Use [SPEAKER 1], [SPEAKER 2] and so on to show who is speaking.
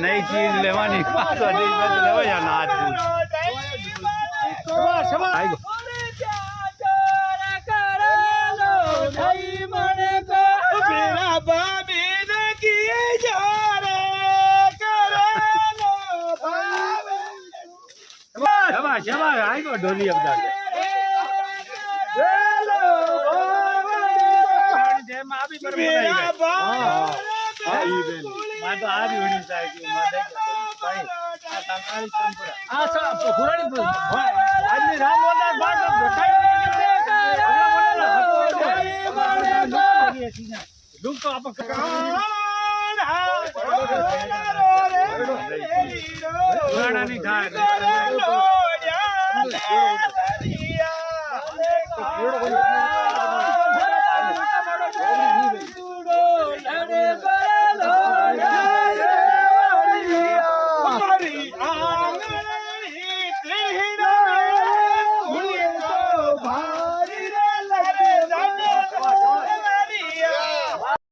[SPEAKER 1] नई चीज लेवानी तो नहीं मैं तो लेवा या ना आई गो शाबाश आई गो ढोली अब दागे जय मां भी पर मेरा हां मैं तो आज ही होनी चाहिए मैं देख भाई आ तंकाली परंपरा आ सब पुरानी आज में राम बोलता बात दुख तो आप पुराना नहीं खाए